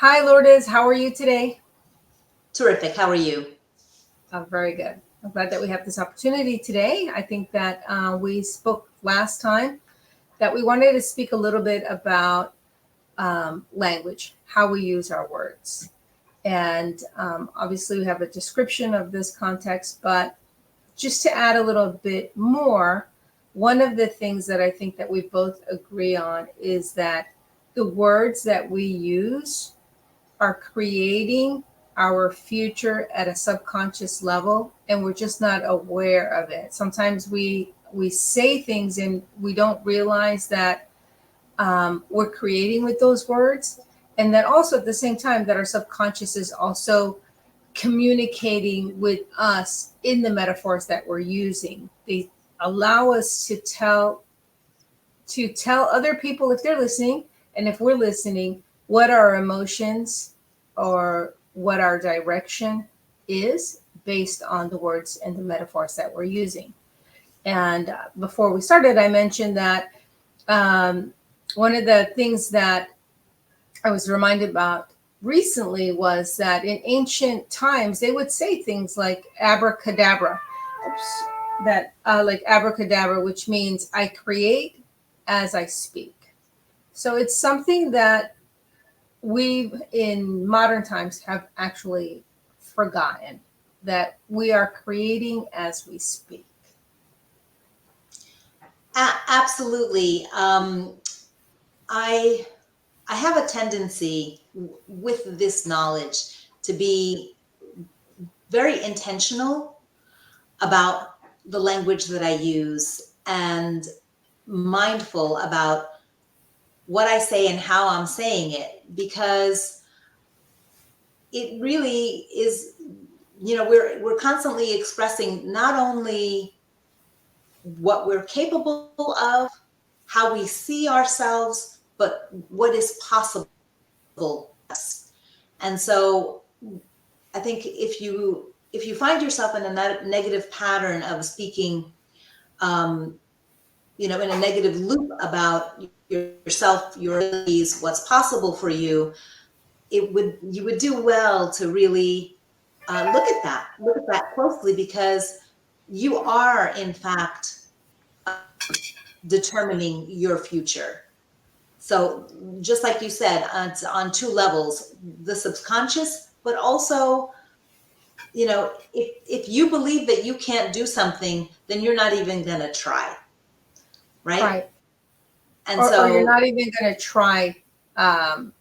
Hi, Lourdes. How are you today? Terrific. How are you? Very good. I'm glad that we have this opportunity today. I think that we spoke last time that we wanted to speak a little bit about language, how we use our words. And obviously, we have a description of this context, but just to add a little bit more, one of the things that I think that we both agree on is that the words that we use are creating our future at a subconscious level, and we're just not aware of it. Sometimes we say things and we don't realize that we're creating with those words, and that also at the same time that our subconscious is also communicating with us in the metaphors that we're using. They allow us to tell other people, if they're listening and if we're listening, what our emotions or what our direction is based on the words and the metaphors that we're using. And before we started, I mentioned that one of the things that I was reminded about recently was that in ancient times, they would say things like abracadabra, like abracadabra, which means I create as I speak. So it's something that we in modern times have actually forgotten, that we are creating as we speak. Absolutely. I have a tendency with this knowledge to be very intentional about the language that I use and mindful about what I say and how I'm saying it, because it really is, we're constantly expressing not only what we're capable of, how we see ourselves, but what is possible. And so I think if you find yourself in a negative pattern of speaking, in a negative loop about yourself, your abilities, what's possible for you, you would do well to really look at that closely, because you are in fact determining your future. So just like you said, it's on two levels, the subconscious, but also, if you believe that you can't do something, then you're not even going to try. Right. And or you're not even going to try, or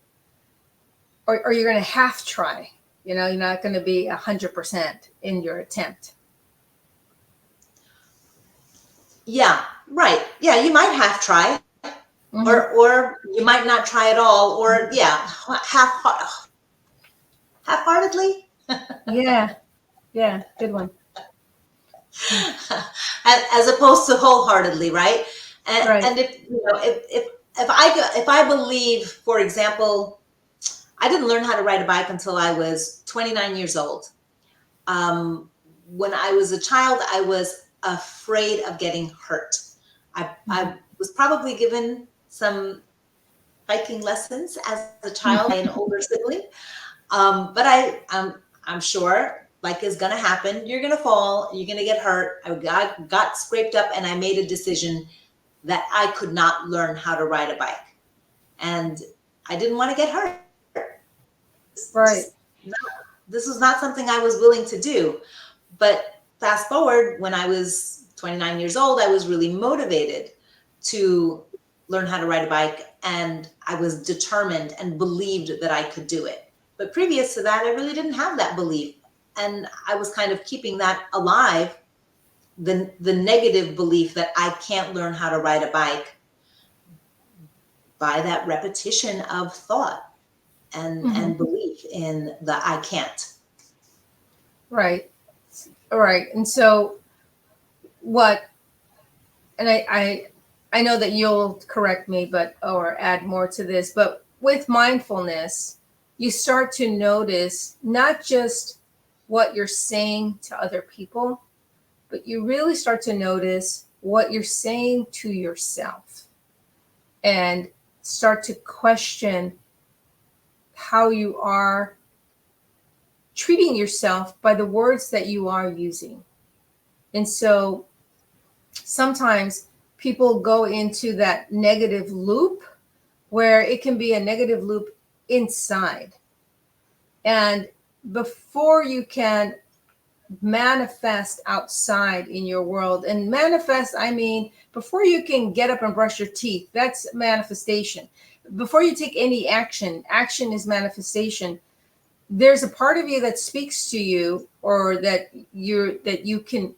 you're going to half try. You're not going to be 100% in your attempt. Yeah, right. Yeah, you might half try, or you might not try at all, or half-heartedly. Yeah, good one. As opposed to wholeheartedly, right? And if I believe, for example, I didn't learn how to ride a bike until I was 29 years old. When I was a child, I was afraid of getting hurt. I was probably given some biking lessons as a child by an older sibling, but I'm sure bike is going to happen. You're going to fall. You're going to get hurt. I got scraped up, and I made a decision that I could not learn how to ride a bike, and I didn't want to get hurt. Right. This was not something I was willing to do. But fast forward, when I was 29 years old, I was really motivated to learn how to ride a bike, and I was determined and believed that I could do it. But previous to that, I really didn't have that belief. And I was kind of keeping that alive, the negative belief that I can't learn how to ride a bike, by that repetition of thought and belief in the I can't. Right. All right. And so and I know that you'll correct me, or add more to this, but with mindfulness, you start to notice not just what you're saying to other people, but you really start to notice what you're saying to yourself, and start to question how you are treating yourself by the words that you are using. And so sometimes people go into that negative loop where it can be a negative loop inside. And before you can manifest outside in your world, and manifest, I mean, before you can get up and brush your teeth, that's manifestation. Before you take any action, action is manifestation. There's a part of you that speaks to you, or that you can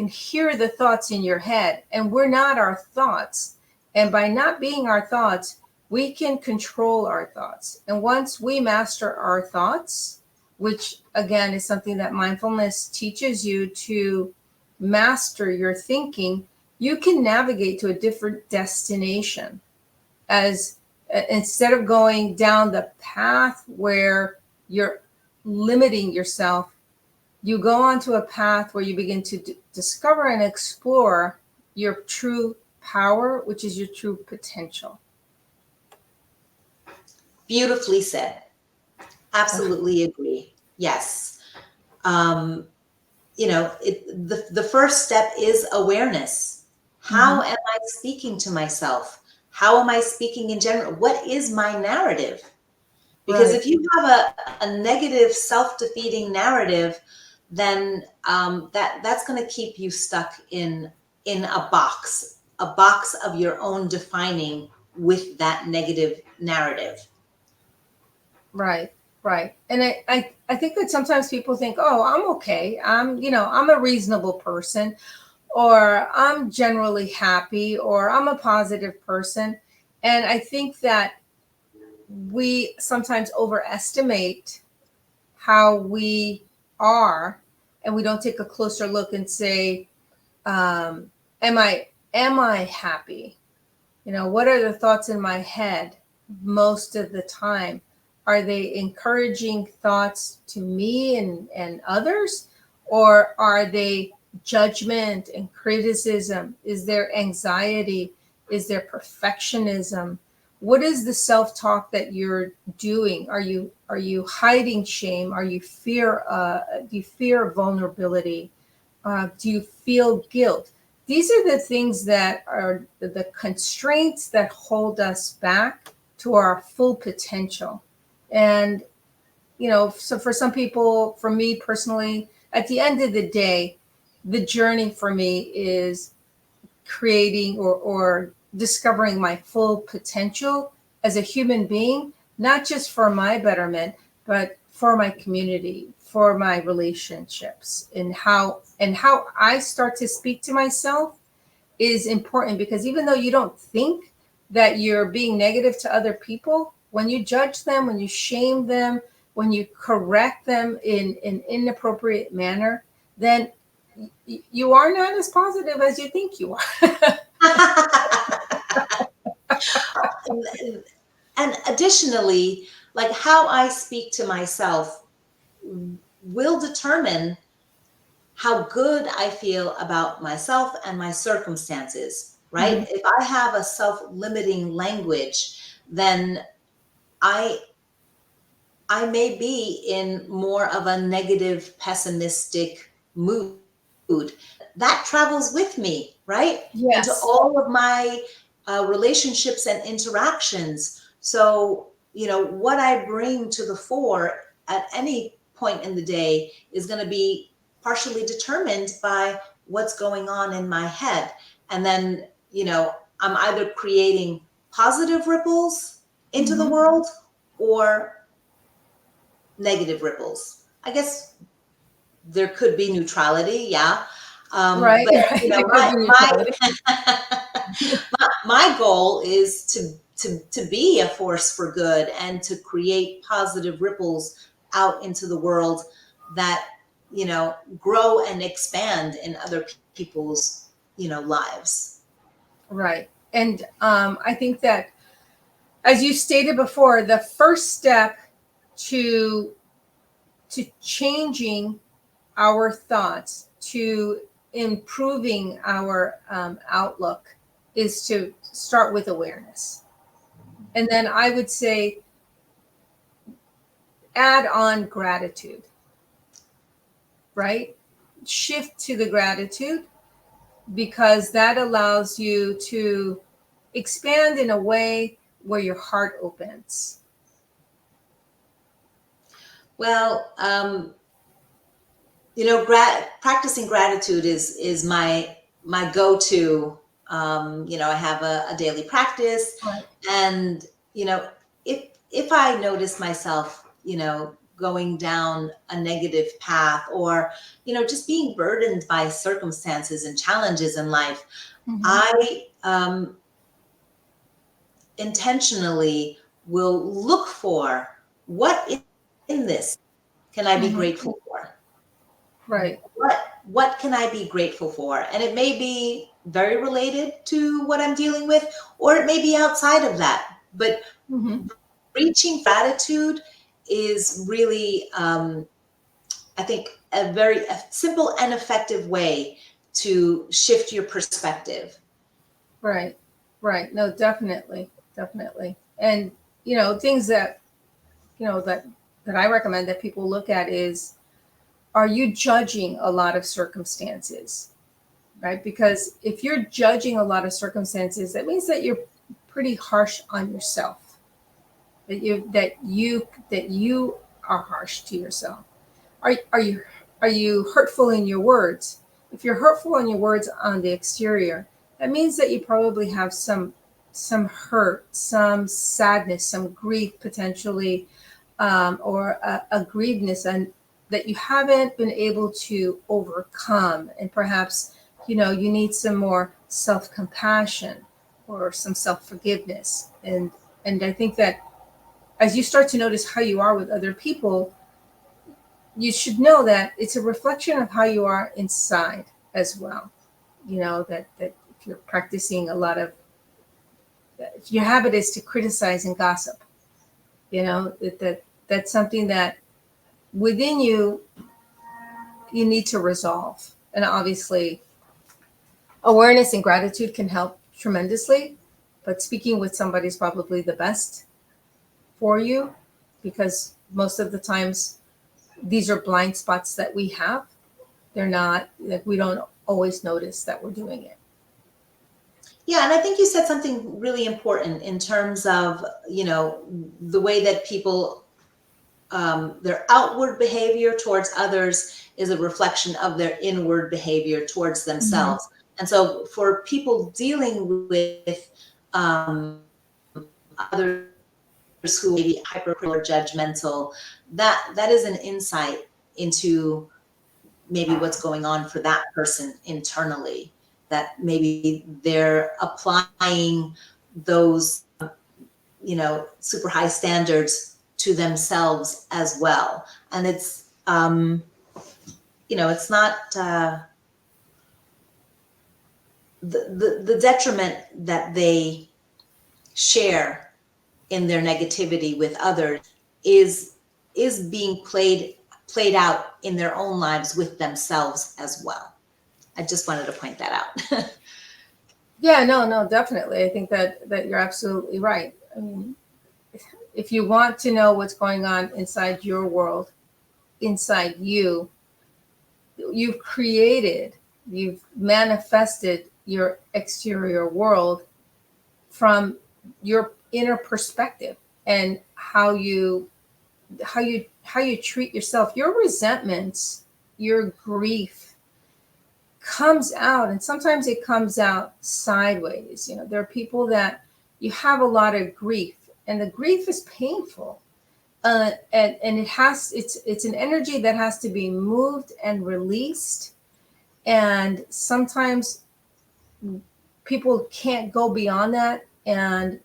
hear the thoughts in your head, and we're not our thoughts. And by not being our thoughts, we can control our thoughts. And once we master our thoughts, which again is something that mindfulness teaches you, to master your thinking, you can navigate to a different destination. As instead of going down the path where you're limiting yourself, you go onto a path where you begin to discover and explore your true power, which is your true potential. Beautifully said. Absolutely agree. Yes. The first step is awareness. How am I speaking to myself? How am I speaking in general? What is my narrative? Because if you have a negative, self-defeating narrative, then that's going to keep you stuck in a box of your own defining with that negative narrative. Right. And I think that sometimes people think, oh, I'm okay. I'm a reasonable person, or I'm generally happy, or I'm a positive person. And I think that we sometimes overestimate how we are, and we don't take a closer look and say, am I happy? What are the thoughts in my head most of the time? Are they encouraging thoughts to me and others? Or are they judgment and criticism? Is there anxiety? Is there perfectionism? What is the self-talk that you're doing? Are you hiding shame? Do you fear vulnerability? Do you feel guilt? These are the things that are the constraints that hold us back to our full potential. And, so for some people, for me personally, at the end of the day, the journey for me is creating or discovering my full potential as a human being, not just for my betterment, but for my community, for my relationships. And how I start to speak to myself is important, because even though you don't think that you're being negative to other people, when you judge them, when you shame them, when you correct them in an inappropriate manner, then you are not as positive as you think you are. And additionally, like how I speak to myself will determine how good I feel about myself and my circumstances, right? If I have a self-limiting language, then I may be in more of a negative, pessimistic mood. That travels with me, right? Yes. Into all of my relationships and interactions. So, what I bring to the fore at any point in the day is going to be partially determined by what's going on in my head. And then, I'm either creating positive ripples into the world or negative ripples. I guess there could be neutrality, yeah. Right. But my goal is to be a force for good and to create positive ripples out into the world that grow and expand in other people's lives. Right. And I think that, as you stated before, the first step to changing our thoughts, to improving our outlook, is to start with awareness. And then I would say, add on gratitude, right? Shift to the gratitude, because that allows you to expand in a way where your heart opens. Well, practicing gratitude is my go-to. I have a daily practice, Right. and if I notice myself, going down a negative path, or just being burdened by circumstances and challenges in life, Mm-hmm. I intentionally will look for what in this can I be Mm-hmm. grateful for. Right. What can I be grateful for? And it may be very related to what I'm dealing with, or it may be outside of that. But Mm-hmm. reaching gratitude is really, I think, a very simple and effective way to shift your perspective. Right. Right. No, definitely. Definitely. And, things that, that I recommend that people look at is, are you judging a lot of circumstances? Right? Because if you're judging a lot of circumstances, that means that you're pretty harsh on yourself. That you are harsh to yourself. Are you hurtful in your words? If you're hurtful in your words on the exterior, that means that you probably have some hurt, some sadness, some grief potentially, or a grievedness, and that you haven't been able to overcome. And perhaps, you need some more self-compassion or some self-forgiveness. And I think that as you start to notice how you are with other people, you should know that it's a reflection of how you are inside as well. That if you're practicing a lot of, if your habit is to criticize and gossip, that's something that within you need to resolve. And obviously, awareness and gratitude can help tremendously, but speaking with somebody is probably the best for you, because most of the times these are blind spots that we have. They're not, like, we don't always notice that we're doing it. Yeah, and I think you said something really important in terms of, the way that people, their outward behavior towards others is a reflection of their inward behavior towards themselves. Mm-hmm. And so for people dealing with others who may be hypercritical or judgmental, that is an insight into maybe what's going on for that person internally, that maybe they're applying those, super high standards to themselves as well. And it's, it's not the detriment that they share in their negativity with others is being played out in their own lives with themselves as well. I just wanted to point that out. Yeah, no, definitely. I think that you're absolutely right. I mean, if you want to know what's going on inside your world, inside you, you've manifested your exterior world from your inner perspective, and how you treat yourself. Your resentments, your grief comes out, and sometimes it comes out sideways. There are people that you have a lot of grief, and the grief is painful, and it's an energy that has to be moved and released. And sometimes people can't go beyond that, and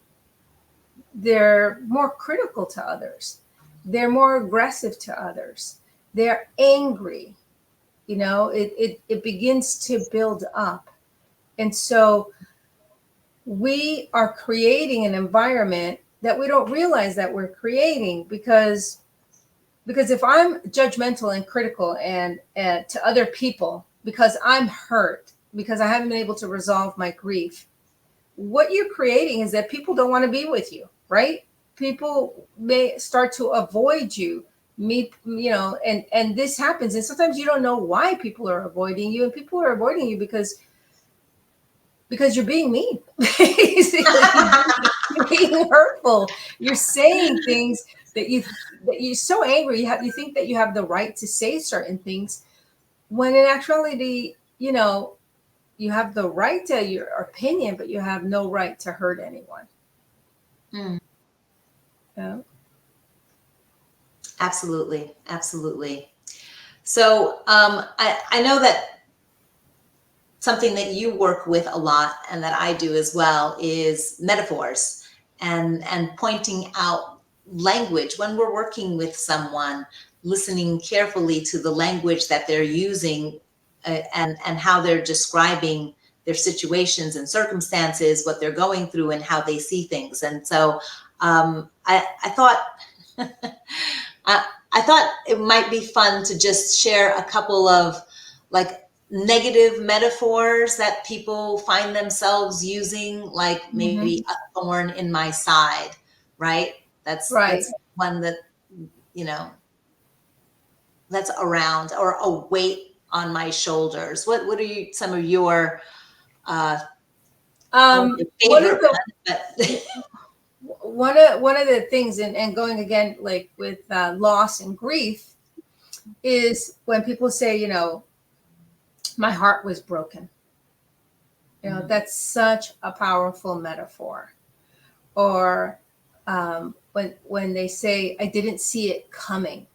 they're more critical to others. They're more aggressive to others. They're angry. It begins to build up. And so we are creating an environment that we don't realize that we're creating, because if I'm judgmental and critical and to other people because I'm hurt, because I haven't been able to resolve my grief, what you're creating is that people don't want to be with you, right? People may start to avoid you and this happens. And sometimes you don't know why people are avoiding you, and people are avoiding you because you're being mean. You're being hurtful. You're saying things that you're so angry. You think that you have the right to say certain things, when in actuality, you have the right to your opinion, but you have no right to hurt anyone. Mm. Yeah. Absolutely. Absolutely. So I know that something that you work with a lot, and that I do as well, is metaphors and pointing out language when we're working with someone, listening carefully to the language that they're using, and how they're describing their situations and circumstances, what they're going through, and how they see things. And so I thought I thought it might be fun to just share a couple of like negative metaphors that people find themselves using, like maybe a thorn in my side, right? That's one that, that's around, or a weight on my shoulders. What are some of your favorite ones? One of the things, and going again, like with loss and grief, is when people say, my heart was broken. That's such a powerful metaphor. Or when they say, I didn't see it coming,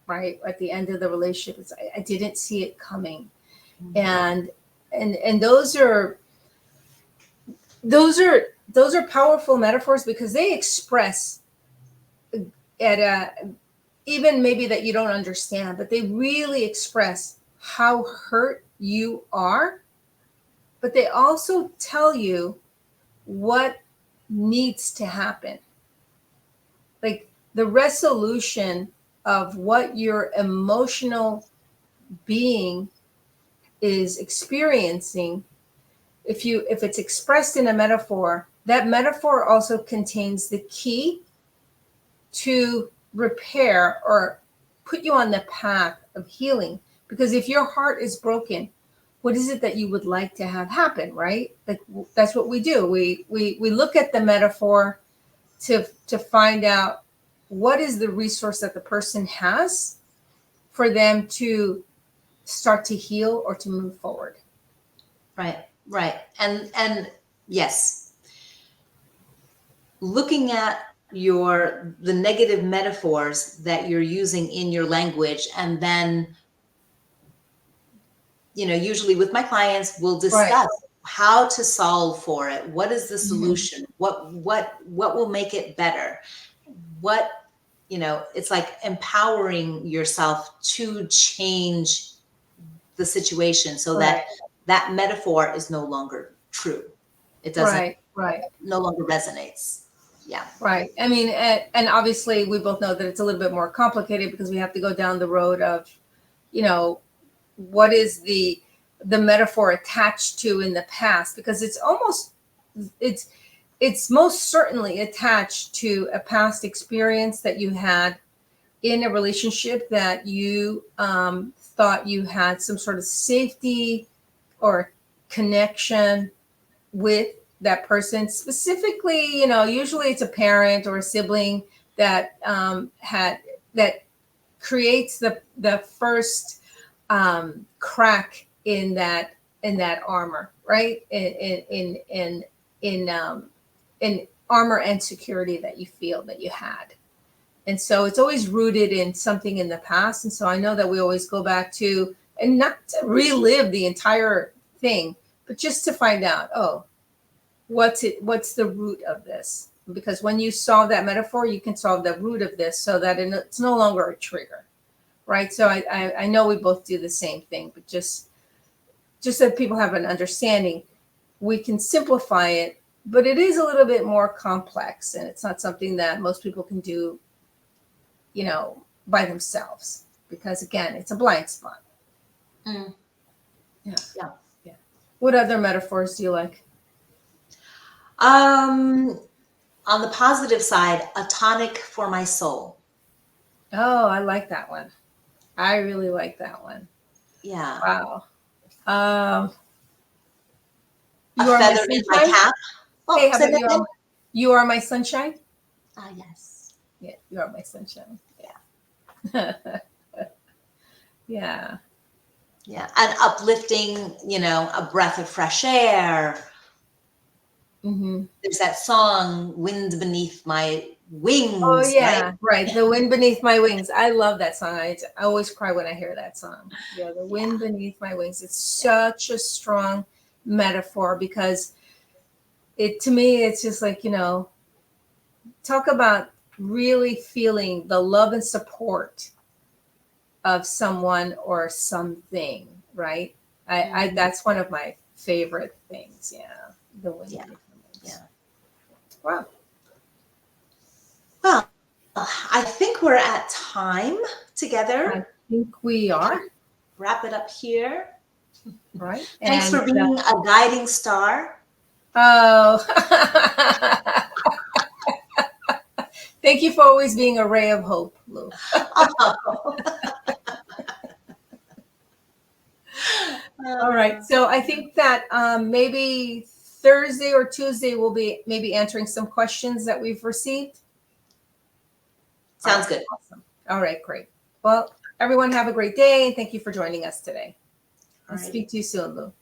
right? At the end of the relationship, it's, I didn't see it coming. And those are powerful metaphors, because they express even maybe that you don't understand, but they really express how hurt you are, but they also tell you what needs to happen. Like the resolution of what your emotional being is experiencing. If it's expressed in a metaphor, that metaphor also contains the key to repair or put you on the path of healing. Because if your heart is broken, what is it that you would like to have happen, right? Like that's what we do. We look at the metaphor to find out what is the resource that the person has for them to start to heal or to move forward. Right. And yes, looking at the negative metaphors that you're using in your language, and then usually with my clients, we'll discuss how to solve for it. What is the solution? What will make it better? It's like empowering yourself to change the situation so that metaphor is no longer true. It doesn't no longer resonates. Yeah. Right. I mean, and obviously we both know that it's a little bit more complicated, because we have to go down the road of, what is the metaphor attached to in the past, because it's most certainly attached to a past experience that you had in a relationship that you thought you had some sort of safety or connection with that person. Specifically, usually it's a parent or a sibling that that creates the first crack in that armor, right? In armor and security that you feel that you had. And so it's always rooted in something in the past. And so I know that we always go back to, and not to relive the entire thing, but just to find out, what's the root of this? Because when you solve that metaphor, you can solve the root of this, so that it's no longer a trigger, right? So I know we both do the same thing, but just so people have an understanding, we can simplify it, but it is a little bit more complex, and it's not something that most people can do, by themselves, because again, it's a blind spot. Yeah. What other metaphors do you like? On the positive side, a tonic for my soul. Oh, I like that one. I really like that one. Yeah. Wow. Um, A you are my feather in my sunshine. cap. Hey, Oh, how say about that again. you are my sunshine? Ah, yes. Yeah, you are my sunshine. Yeah. Yeah. Yeah. Yeah. And uplifting, a breath of fresh air. Mm-hmm. There's that song, Wind Beneath My Oh Wings, right? yeah, right. The wind beneath my wings. I love that song. I always cry when I hear that song. Yeah, the Yeah. wind beneath my wings. It's Yeah. such a strong metaphor because to me it's just like, talk about really feeling the love and support of someone or something, right? I that's one of my favorite things. Yeah. The wind Yeah. beneath my wings. Yeah. Wow. Well, I think we're at time together. I think we are, Wrap it up here. right? Thanks And for being a guiding star. oh, thank you for always being a ray of hope, Lou. All right. So I think that maybe Thursday or Tuesday we'll be maybe answering some questions that we've received. Sounds good. Awesome. All right, great. Well, everyone have a great day and thank you for joining us today. I'll speak to you soon, Lou.